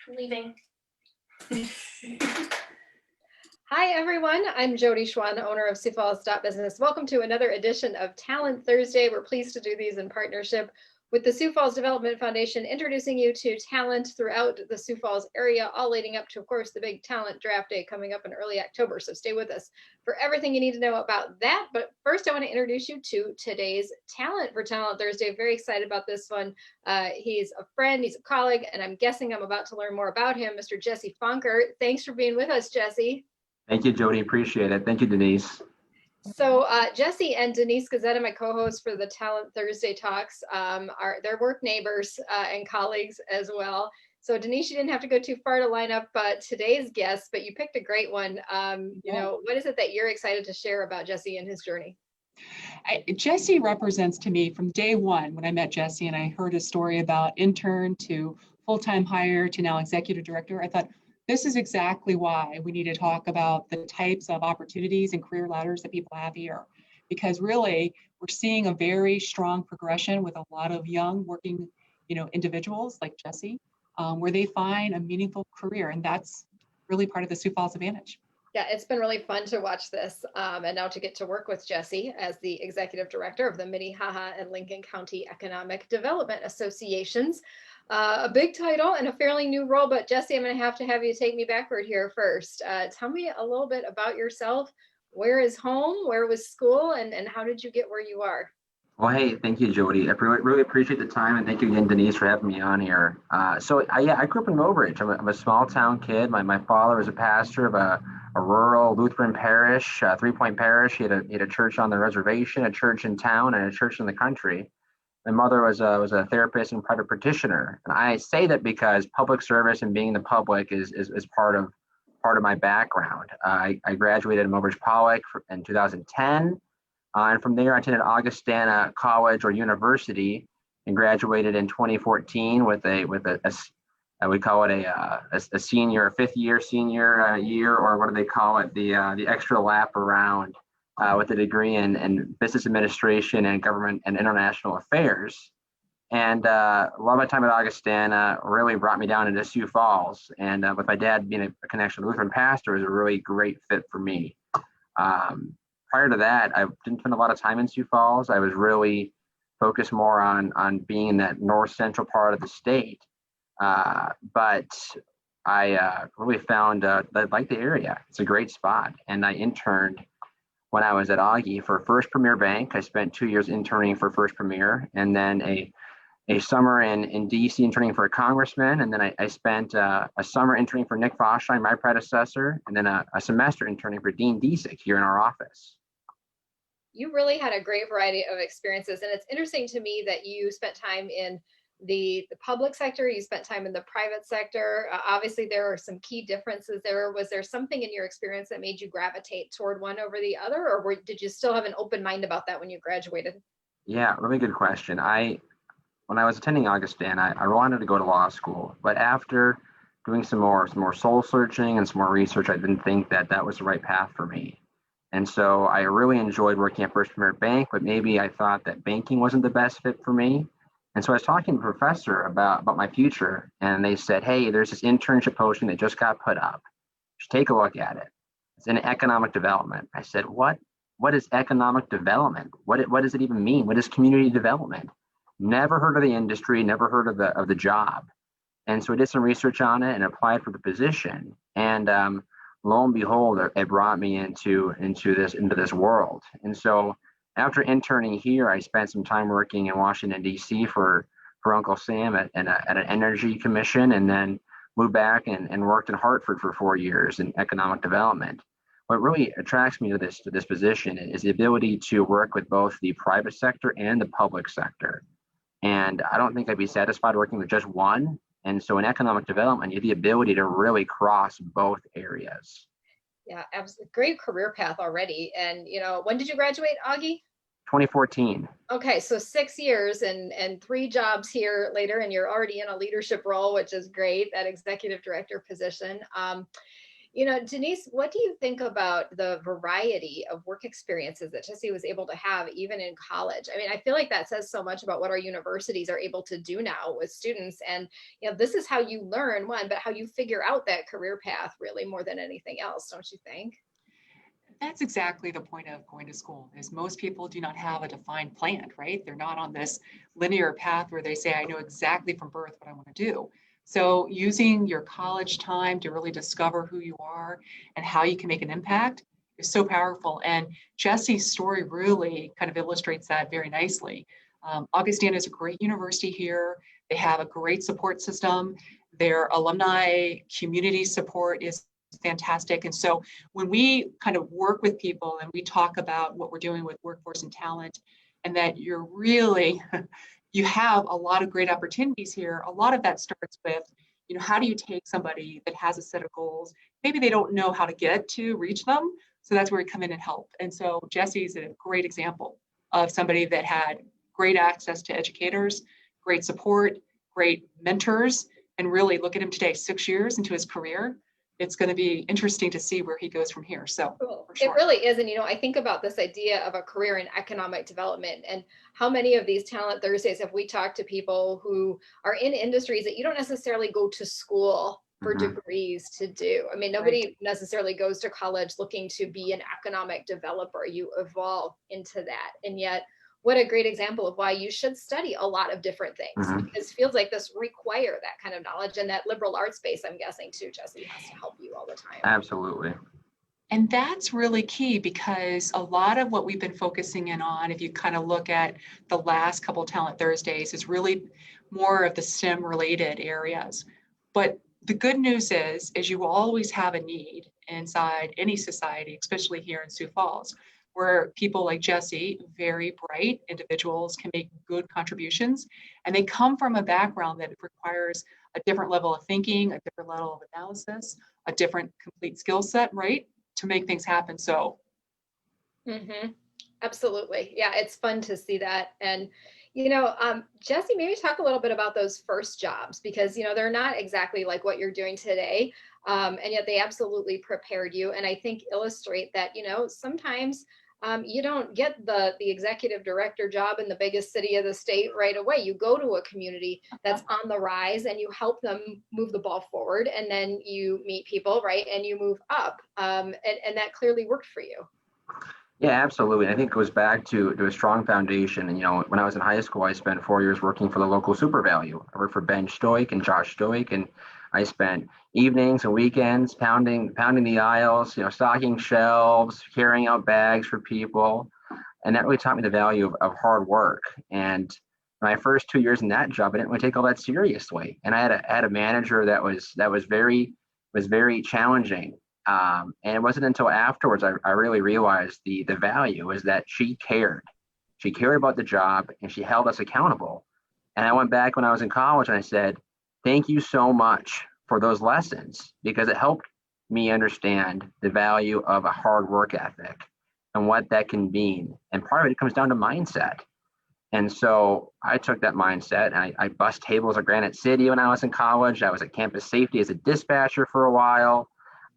Leaving. Hi, everyone. I'm Jody Schwan, owner of Sioux Falls Business. Welcome to another edition of Talent Thursday. We're pleased to do these in partnership with the Sioux Falls Development Foundation, introducing you to talent throughout the Sioux Falls area, all leading up to, of course, the big talent draft day coming up in early October. So stay with us for everything you need to know about that. But first, I want to introduce you to today's talent for Talent Thursday. Very excited about this one. He's a friend, he's a colleague, and I'm guessing I'm about to learn more about him, Mr. Jesse Funker. Thanks for being with us, Jesse. Thank you, Jody. Appreciate it. Thank you, Denise. So Jesse and Denise Gazetta, my co-hosts for the Talent Thursday Talks, they're work neighbors and colleagues as well. So Denise, you didn't have to go too far to line up today's guest, but you picked a great one. You know, what is it that you're excited to share about Jesse and his journey? Jesse represents to me from day one when I met Jesse and I heard his story about intern to full-time hire to now executive director. I thought, this is exactly why we need to talk about the types of opportunities and career ladders that people have here. Because really, we're seeing a very strong progression with a lot of young working, individuals like Jesse, where they find a meaningful career. And that's really part of the Sioux Falls advantage. Yeah, it's been really fun to watch this and now to get to work with Jesse as the executive director of the Minnehaha and Lincoln County Economic Development Associations. A big title and a fairly new role, but Jesse, I'm going to have you take me backward here first. Tell me a little bit about yourself. Where is home? Where was school? And how did you get where you are? Well, hey, thank you, Jody. I really appreciate the time, and thank you again, Denise, for having me on here. I grew up in Mobridge. I'm a small town kid. My father was a pastor of a rural Lutheran parish, 3 Point Parish. He had a church on the reservation, a church in town, and a church in the country. My mother was a therapist and private practitioner, and I say that because public service and being in the public is part of my background. I graduated at Mobridge Pollock in 2010, and from there I attended Augustana College or University and graduated in 2014 with we call it a senior, fifth year senior year, or what do they call it, the extra lap around. With a degree in business administration and government and international affairs. And a lot of my time at Augustana really brought me down into Sioux Falls. And with my dad being a connection to Lutheran pastor, was a really great fit for me. Prior to that, I didn't spend a lot of time in Sioux Falls. I was really focused more on being in that north central part of the state. But I really found that I liked the area. It's a great spot. And I interned when I was at Augie for First Premier Bank. I spent 2 years interning for First Premier, and then a summer in DC interning for a congressman, and then I spent a summer interning for Nick Fosheim, my predecessor, and then a semester interning for Dean Disick here in our office. You really had a great variety of experiences, and it's interesting to me that you spent time in the public sector, you spent time in the private sector. Obviously, there are some key differences there. Was there something in your experience that made you gravitate toward one over the other, or did you still have an open mind about that when you graduated? Yeah, really good question. When I was attending Augustana, I wanted to go to law school, but after doing some more soul searching and some more research, I didn't think that was the right path for me. And so I really enjoyed working at First Premier Bank, but maybe I thought that banking wasn't the best fit for me. And so I was talking to a professor about my future, and they said, hey, there's this internship posting that just got put up. Just take a look at it. It's in economic development. I said, what is economic development? What does it even mean? What is community development? Never heard of the industry, never heard of the job. And so I did some research on it and applied for the position. And lo and behold, it brought me into this world. And so after interning here, I spent some time working in Washington, D.C. for Uncle Sam at an energy commission, and then moved back and worked in Hartford for 4 years in economic development. What really attracts me to this position is the ability to work with both the private sector and the public sector. And I don't think I'd be satisfied working with just one. And so in economic development, you have the ability to really cross both areas. Yeah, absolutely. Great career path already. And, when did you graduate, Augie? 2014. Okay, so 6 years and 3 jobs here later, and you're already in a leadership role, which is great, that executive director position. Denise, what do you think about the variety of work experiences that Jesse was able to have even in college? I mean, I feel like that says so much about what our universities are able to do now with students. And, this is how you learn one, but how you figure out that career path really more than anything else, don't you think? That's exactly the point of going to school, is most people do not have a defined plan, right? They're not on this linear path where they say, I know exactly from birth what I want to do. So using your college time to really discover who you are and how you can make an impact is so powerful. And Jesse's story really kind of illustrates that very nicely. Augustana is a great university here. They have a great support system. Their alumni community support is fantastic. And so when we kind of work with people and we talk about what we're doing with workforce and talent, and that you're really, you have a lot of great opportunities here, a lot of that starts with, how do you take somebody that has a set of goals? Maybe they don't know how to get to reach them. So that's where we come in and help. And so Jesse's a great example of somebody that had great access to educators, great support, great mentors, and really look at him today, 6 years into his career. It's going to be interesting to see where he goes from here. So cool. For sure. It really is. And, I think about this idea of a career in economic development, and how many of these Talent Thursdays have we talked to people who are in industries that you don't necessarily go to school for degrees to do. I mean, nobody necessarily goes to college looking to be an economic developer. You evolve into that. And yet, what a great example of why you should study a lot of different things, because fields like this require that kind of knowledge, and that liberal arts space, I'm guessing too, Jesse, has to help you all the time. Absolutely. And that's really key, because a lot of what we've been focusing in on, if you kind of look at the last couple of Talent Thursdays, is really more of the STEM related areas. But the good news is you always have a need inside any society, especially here in Sioux Falls, where people like Jesse, very bright individuals, can make good contributions. And they come from a background that requires a different level of thinking, a different level of analysis, a different complete skill set, right, to make things happen. So. Absolutely. Yeah, it's fun to see that. And, Jesse, maybe talk a little bit about those first jobs, because, they're not exactly like what you're doing today. And yet they absolutely prepared you. And I think illustrate that, sometimes you don't get the executive director job in the biggest city of the state right away. You go to a community that's on the rise and you help them move the ball forward, and then you meet people, right? And you move up. And that clearly worked for you. Yeah, absolutely. I think it goes back to a strong foundation. And, when I was in high school, I spent 4 years working for the local Super Value. I worked for Ben Stoik and Josh Stoik, and I spent evenings and weekends pounding the aisles, stocking shelves, carrying out bags for people. And that really taught me the value of hard work. And my first 2 years in that job, I didn't really take all that seriously. And I had a manager that was very challenging. And it wasn't until afterwards I really realized the value is that she cared. She cared about the job, and she held us accountable. And I went back when I was in college and I said, thank you so much for those lessons, because it helped me understand the value of a hard work ethic and what that can mean. And part of it comes down to mindset. And so I took that mindset, and I bust tables at Granite City when I was in college. I was at campus safety as a dispatcher for a while.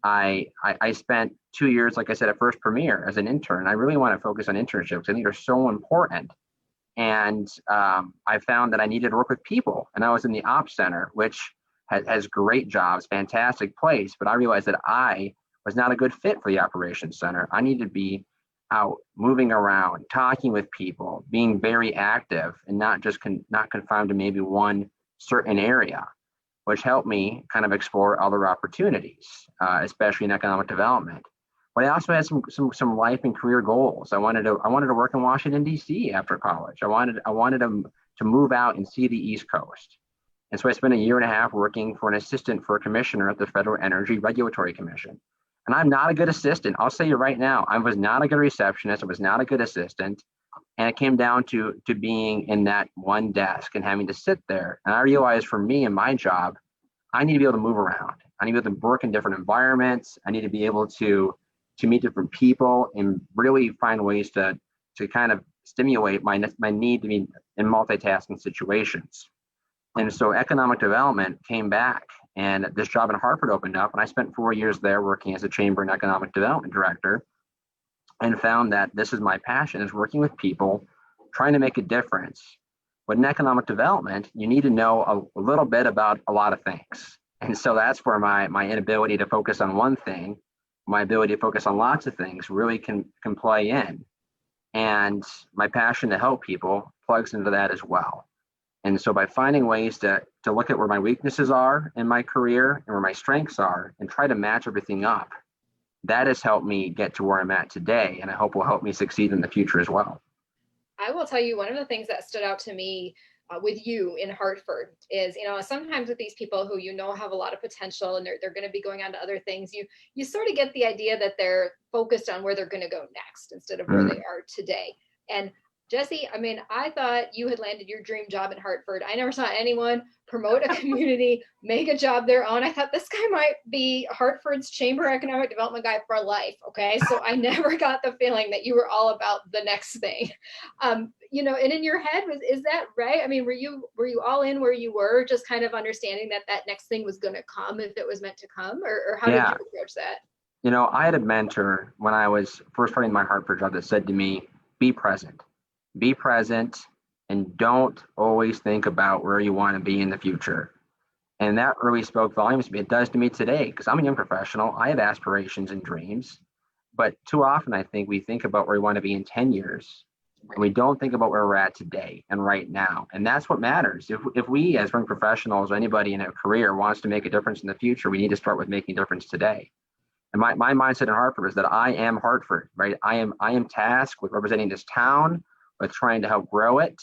I spent 2 years, like I said, at First Premier as an intern. I really want to focus on internships. I think they're so important. And I found that I needed to work with people. And I was in the ops center, which has great jobs, fantastic place. But I realized that I was not a good fit for the operations center. I needed to be out, moving around, talking with people, being very active, and not just not confined to maybe one certain area, which helped me kind of explore other opportunities, especially in economic development. But I also had some life and career goals. I wanted to work in Washington, D.C. after college. I wanted to move out and see the East Coast. And so I spent a year and a half working for an assistant for a commissioner at the Federal Energy Regulatory Commission. And I'm not a good assistant. I'll say you right now, I was not a good receptionist. I was not a good assistant. And it came down to being in that one desk and having to sit there. And I realized for me and my job, I need to be able to move around. I need to be able to work in different environments. I need to be able to meet different people and really find ways to kind of stimulate my need to be in multitasking situations. And so economic development came back And this job in Hartford opened up, and I spent 4 years there working as a chamber and economic development director, and found that this is my passion, is working with people, trying to make a difference. But in economic development, you need to know a little bit about a lot of things. And so that's where my inability to focus on one thing, my ability to focus on lots of things really can play in. And my passion to help people plugs into that as well. And so by finding ways to look at where my weaknesses are in my career and where my strengths are and try to match everything up, that has helped me get to where I'm at today, and I hope will help me succeed in the future as well. I will tell you, one of the things that stood out to me with you in Hartford is, sometimes with these people who have a lot of potential and they're going to be going on to other things, you sort of get the idea that they're focused on where they're going to go next instead of where they are today. And Jesse, I mean, I thought you had landed your dream job in Hartford. I never saw anyone promote a community, make a job their own. I thought this guy might be Hartford's Chamber Economic Development guy for life. Okay. So I never got the feeling that you were all about the next thing. And in your head, is that right? I mean, were you all in where you were, just kind of understanding that next thing was going to come if it was meant to come, or how did you approach that? I had a mentor when I was first starting my Hartford job that said to me, be present and don't always think about where you want to be in the future. And that really spoke volumes to me. It does to me today, because I'm a young professional. I have aspirations and dreams, but too often I think we think about where we want to be in 10 years and we don't think about where we're at today and right now. And that's what matters. If we as young professionals or anybody in a career wants to make a difference in the future, we need to start with making a difference today. And my mindset in Hartford is that I am Hartford, right? I am tasked with representing this town, with trying to help grow it,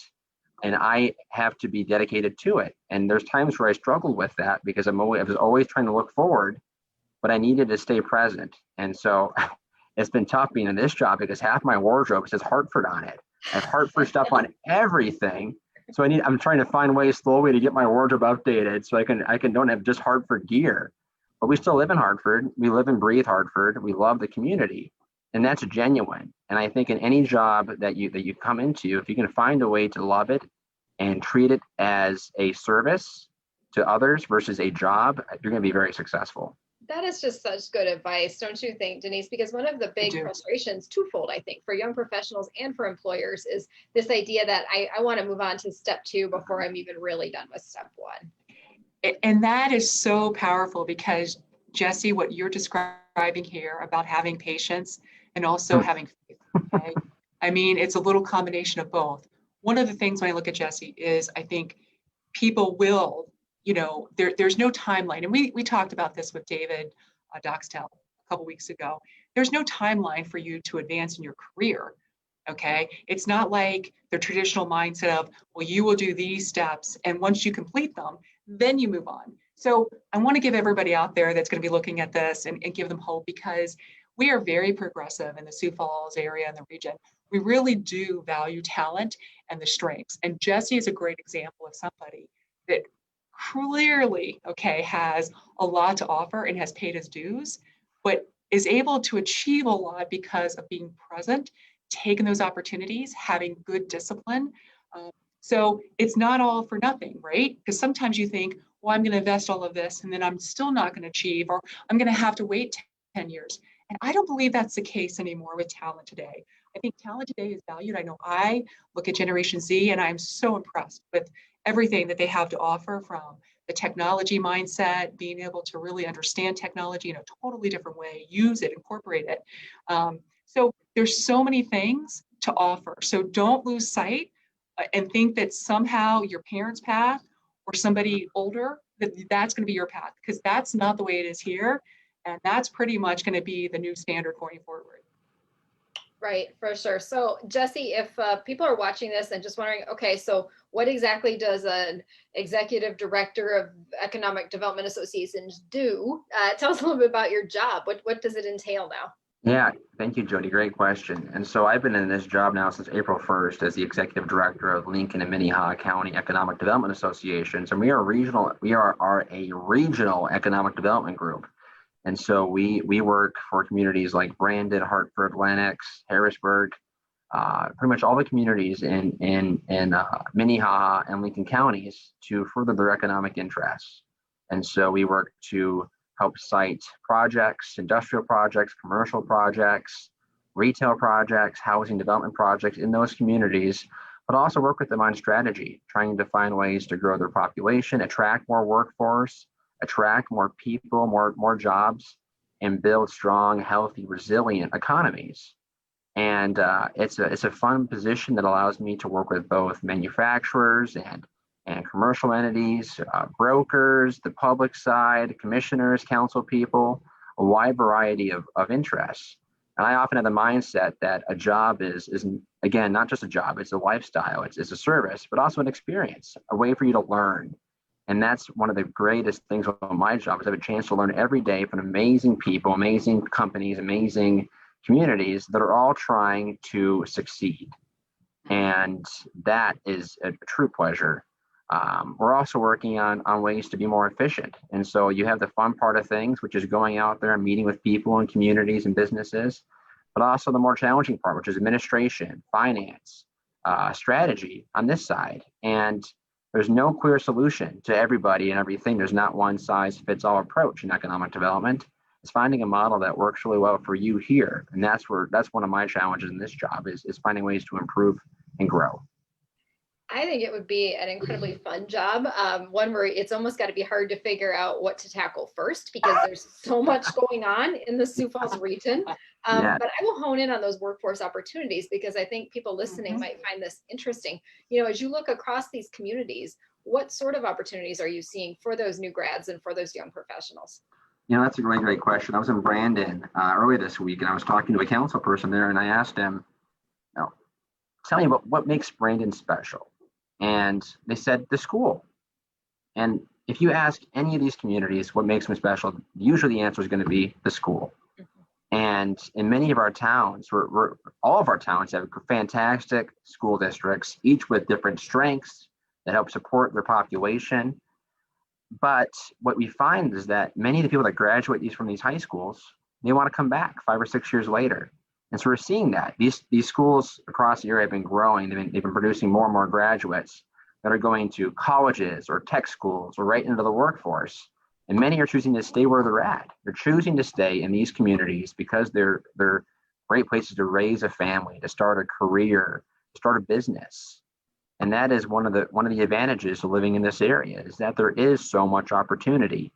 and I have to be dedicated to it. And there's times where I struggled with that because I was always trying to look forward, but I needed to stay present. And so it's been tough being in this job because half my wardrobe says Hartford on it. I have Hartford stuff on everything. So I'm trying to find ways slowly to get my wardrobe updated so I can don't have just Hartford gear. But we still live in Hartford. We live and breathe Hartford. We love the community. And that's genuine. And I think in any job that you come into, if you can find a way to love it and treat it as a service to others versus a job, you're going to be very successful. That is just such good advice, don't you think, Denise? Because one of the big frustrations, twofold, I think, for young professionals and for employers is this idea that I want to move on to step 2 before I'm even really done with step 1. And that is so powerful because, Jesse, what you're describing here about having patience and also having faith, okay? I mean, it's a little combination of both. One of the things when I look at Jesse is I think people will, there's no timeline. And we talked about this with David Doxtel a couple weeks ago. There's no timeline for you to advance in your career, okay? It's not like the traditional mindset of, well, you will do these steps, and once you complete them, then you move on. So I want to give everybody out there that's going to be looking at this and give them hope, because we are very progressive in the Sioux Falls area and the region. We really do value talent and the strengths. And Jesse is a great example of somebody that clearly, has a lot to offer and has paid his dues, but is able to achieve a lot because of being present, taking those opportunities, having good discipline. So it's not all for nothing, right? Because sometimes you think, well, I'm going to invest all of this and then I'm still not going to achieve, or I'm going to have to wait 10 years. And I don't believe that's the case anymore with talent today. I think talent today is valued. I know I look at Generation Z and I'm so impressed with everything that they have to offer, from the technology mindset, being able to really understand technology in a totally different way, use it, incorporate it. So there's so many things to offer. So don't lose sight and think that somehow your parents' path or somebody older, that's going to be your path, because that's not the way it is here. And that's pretty much going to be the new standard going forward. Right, for sure. So Jesse, if people are watching this and just wondering, okay, so what exactly does an executive director of economic development associations do? Tell us a little bit about your job. What does it entail now? Yeah, thank you, Jody. Great question. And so I've been in this job now since April 1st as the executive director of Lincoln and Minnehaha County Economic Development Associations. And we are a regional economic development group. And so we work for communities like Brandon, Hartford, Lenox, Harrisburg, pretty much all the communities in Minnehaha and Lincoln counties to further their economic interests. And so we work to help site projects, industrial projects, commercial projects, retail projects, housing development projects in those communities, but also work with them on strategy, trying to find ways to grow their population, attract more workforce, attract more people, more jobs, and build strong, healthy, resilient economies. And it's a fun position that allows me to work with both manufacturers and commercial entities, brokers, the public side, commissioners, council people, a wide variety of interests. And I often have the mindset that a job is again, not just a job, it's a lifestyle, it's a service, but also an experience, a way for you to learn. And that's one of the greatest things about my job is I have a chance to learn every day from amazing people, amazing companies, amazing communities that are all trying to succeed. And that is a true pleasure. We're also working on ways to be more efficient. And so you have the fun part of things, which is going out there and meeting with people and communities and businesses, but also the more challenging part, which is administration, finance, strategy on this side. And there's no clear solution to everybody and everything. There's not one size fits all approach in economic development. It's finding a model that works really well for you here. And that's one of my challenges in this job is finding ways to improve and grow. I think it would be an incredibly fun job. One where it's almost got to be hard to figure out what to tackle first because there's so much going on in the Sioux Falls region. Yeah. But I will hone in on those workforce opportunities because I think people listening might find this interesting. You know, as you look across these communities, what sort of opportunities are you seeing for those new grads and for those young professionals? You know, that's a really great question. I was in Brandon earlier this week, and I was talking to a council person there, and I asked him, tell me about what makes Brandon special. And they said the school. And if you ask any of these communities what makes them special, usually the answer is going to be the school. And in many of our towns, all of our towns have fantastic school districts, each with different strengths that help support their population. But what we find is that many of the people that graduate from these high schools, they want to come back 5 or 6 years later. And so we're seeing that these schools across the area have been growing. They've been producing more and more graduates that are going to colleges or tech schools or right into the workforce. And many are choosing to stay where they're at. They're choosing to stay in these communities because they're great places to raise a family, to start a career, to start a business. And that is one of the advantages of living in this area is that there is so much opportunity.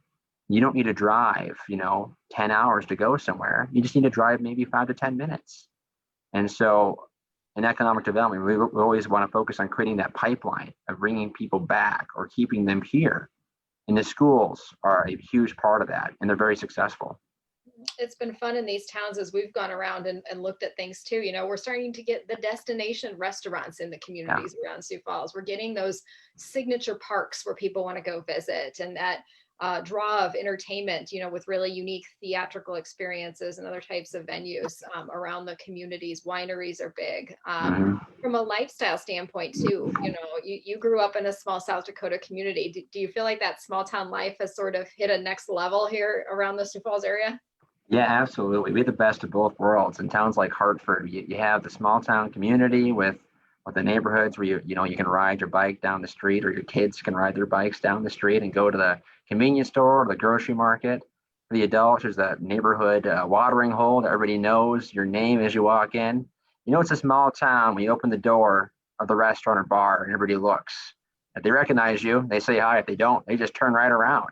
You don't need to drive, 10 hours to go somewhere. You just need to drive maybe 5 to 10 minutes. And so in economic development, we always want to focus on creating that pipeline of bringing people back or keeping them here. And the schools are a huge part of that, and they're very successful. It's been fun in these towns as we've gone around and looked at things too. We're starting to get the destination restaurants in the communities around Sioux Falls. We're getting those signature parks where people want to go visit, and that draw of entertainment, with really unique theatrical experiences and other types of venues around the communities. Wineries are big. From a lifestyle standpoint too, you grew up in a small South Dakota community. Do you feel like that small town life has sort of hit a next level here around the Sioux Falls area? Yeah, absolutely. We have the best of both worlds. In towns like Hartford, you have the small town community with the neighborhoods where you can ride your bike down the street, or your kids can ride their bikes down the street and go to the convenience store or the grocery market. For the adults, there's the neighborhood watering hole that everybody knows your name as you walk in. It's a small town when you open the door of the restaurant or bar and everybody looks. If they recognize you, they say hi. If they don't, they just turn right around.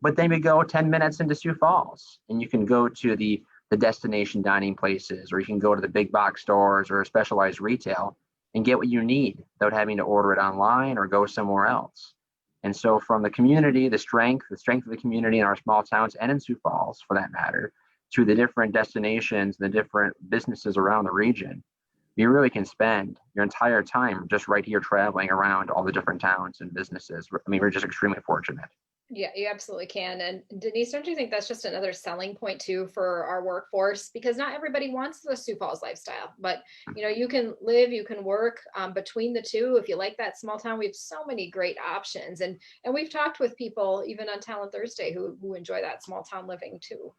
But then we go 10 minutes into Sioux Falls, and you can go to the destination dining places, or you can go to the big box stores or specialized retail and get what you need without having to order it online or go somewhere else. And so from the community, the strength of the community in our small towns and in Sioux Falls, for that matter, to the different destinations, the different businesses around the region, you really can spend your entire time just right here traveling around all the different towns and businesses. We're just extremely fortunate. Yeah, you absolutely can. And Denise, don't you think that's just another selling point too for our workforce? Because not everybody wants the Sioux Falls lifestyle, but you can live, you can work between the two. If you like that small town, we have so many great options. And we've talked with people even on Talent Thursday who enjoy that small town living too.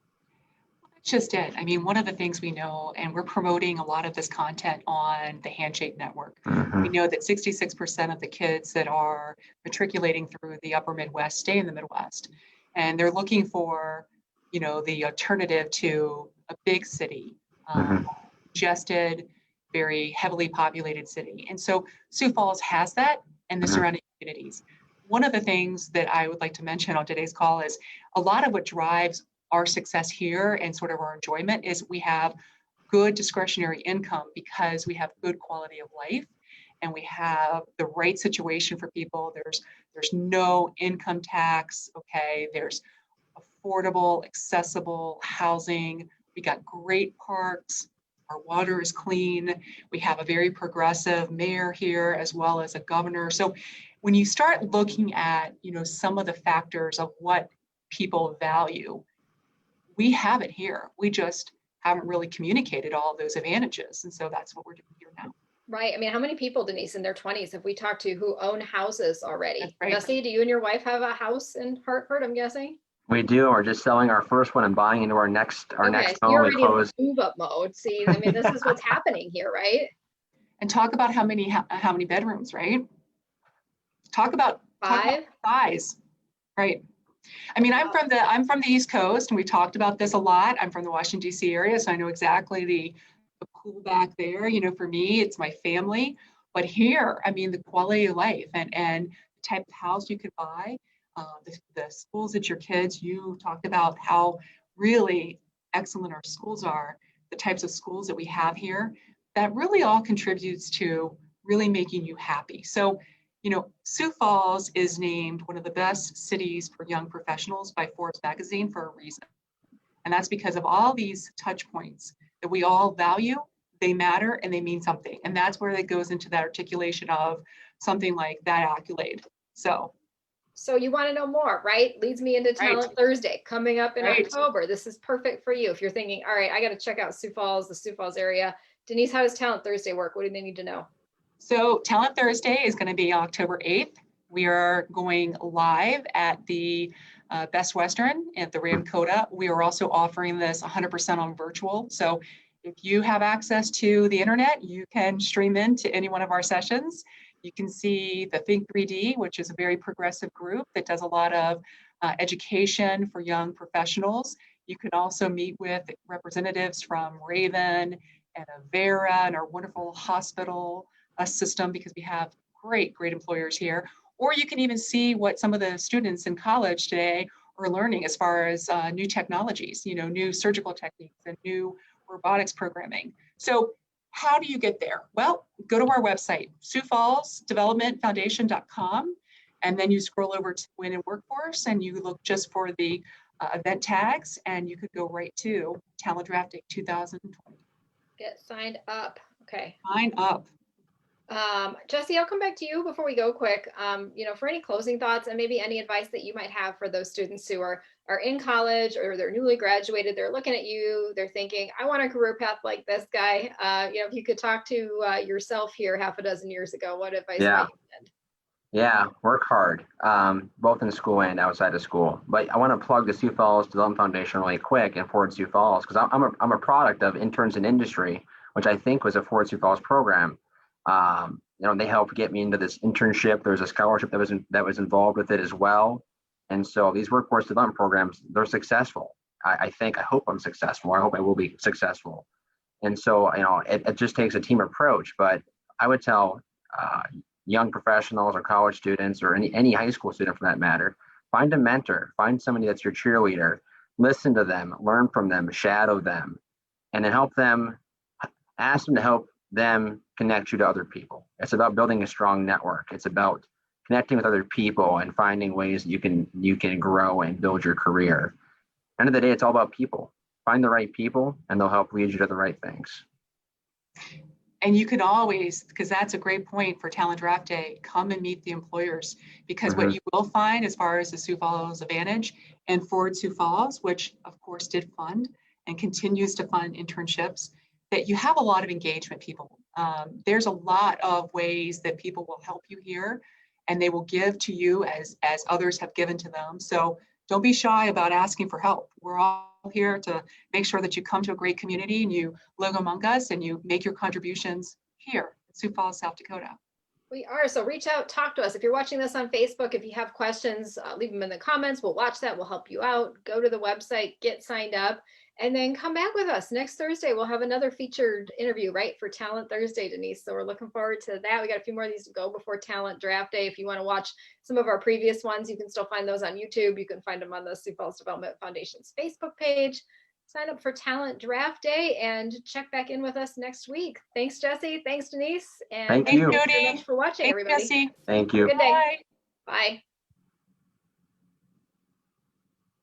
Just it. I mean, one of the things we know, and we're promoting a lot of this content on the Handshake Network. We know that 66% of the kids that are matriculating through the upper Midwest stay in the Midwest. And they're looking for, the alternative to a big city, congested, very heavily populated city. And so Sioux Falls has that and the surrounding communities. One of the things that I would like to mention on today's call is a lot of what drives our success here and sort of our enjoyment is we have good discretionary income because we have good quality of life and we have the right situation for people. There's no income tax, okay? There's affordable, accessible housing. We got great parks. Our water is clean. We have a very progressive mayor here as well as a governor. So when you start looking at, some of the factors of what people value, we have it here. We just haven't really communicated all of those advantages. And so that's what we're doing here now. Right. I mean, how many people, Denise, in their 20s have we talked to who own houses already? That's right. Jesse, do you and your wife have a house in Hartford, I'm guessing? We do. We're just selling our first one and buying into our next So home. you're We already in closed. move-up mode. See, I mean, this is what's happening here, right? And talk about how many bedrooms, right? Talk about 5? size, right? I mean, I'm from the East Coast, and we talked about this a lot. I'm from the Washington, D.C. area, so I know exactly the pool back there. For me, it's my family. But here, I mean, the quality of life and the type of house you could buy, the schools that your kids, you talked about how really excellent our schools are, the types of schools that we have here, that really all contributes to really making you happy. So, Sioux Falls is named one of the best cities for young professionals by Forbes magazine for a reason. And that's because of all these touch points that we all value, they matter and they mean something. And that's where it goes into that articulation of something like that accolade. So you want to know more, right? Leads me into Talent Thursday coming up in October. This is perfect for you. If you're thinking, all right, I got to check out Sioux Falls, the Sioux Falls area. Denise, how does Talent Thursday work? What do they need to know? So Talent Thursday is going to be October 8th. We are going live at the Best Western at the Ramkota. We are also offering this 100% on virtual. So if you have access to the internet, you can stream into any one of our sessions. You can see the Think 3D, which is a very progressive group that does a lot of education for young professionals. You can also meet with representatives from Raven and Avera and our wonderful hospital system, because we have great employers here. Or you can even see what some of the students in college today are learning as far as new technologies, new surgical techniques and new robotics programming. So how do you get there? Well, go to our website, SiouxFallsDevelopmentFoundation.com, and then you scroll over to Win and Workforce and you look just for the event tags, and you could go right to Talent Draft Day 2020. Get signed up. Okay. Sign up. Jesse, I'll come back to you before we go quick. For any closing thoughts and maybe any advice that you might have for those students who are in college or they're newly graduated, they're looking at you, they're thinking, I want a career path like this guy. If you could talk to yourself here half a dozen years ago, what advice might you send? Yeah, work hard, both in school and outside of school. But I want to plug the Sioux Falls Development Foundation really quick and Forward Sioux Falls, because I'm a product of Interns in Industry, which I think was a Forward Sioux Falls program. They helped get me into this internship. There was a scholarship that was involved with it as well. And so these workforce development programs, they're successful. I hope I'm successful. I hope I will be successful. And so, it just takes a team approach. But I would tell young professionals or college students or any high school student for that matter, find a mentor, find somebody that's your cheerleader, listen to them, learn from them, shadow them, and then ask them to help them connect you to other people. It's about building a strong network. It's about connecting with other people and finding ways that you can grow and build your career. End of the day, it's all about people. Find the right people and they'll help lead you to the right things. And you can always, because that's a great point for Talent Draft Day, come and meet the employers, because what you will find as far as the Sioux Falls Advantage and Forward Sioux Falls, which of course did fund and continues to fund internships, that you have a lot of engagement people. There's a lot of ways that people will help you here, and they will give to you as others have given to them. So don't be shy about asking for help. We're all here to make sure that you come to a great community and you live among us and you make your contributions here in Sioux Falls, South Dakota. We are. So reach out, talk to us. If you're watching this on Facebook, if you have questions, leave them in the comments. We'll watch that. We'll help you out. Go to the website, get signed up, and then come back with us. Next Thursday, we'll have another featured interview, right, for Talent Thursday, Denise. So we're looking forward to that. We got a few more of these to go before Talent Draft Day. If you want to watch some of our previous ones, you can still find those on YouTube. You can find them on the Sioux Falls Development Foundation's Facebook page. Sign up for Talent Draft Day and check back in with us next week. Thanks, Jesse. Thanks, Denise. And Thank you. thanks so much for watching, Thanks, everybody. Jesse. Thank you. Good day. Bye. Bye.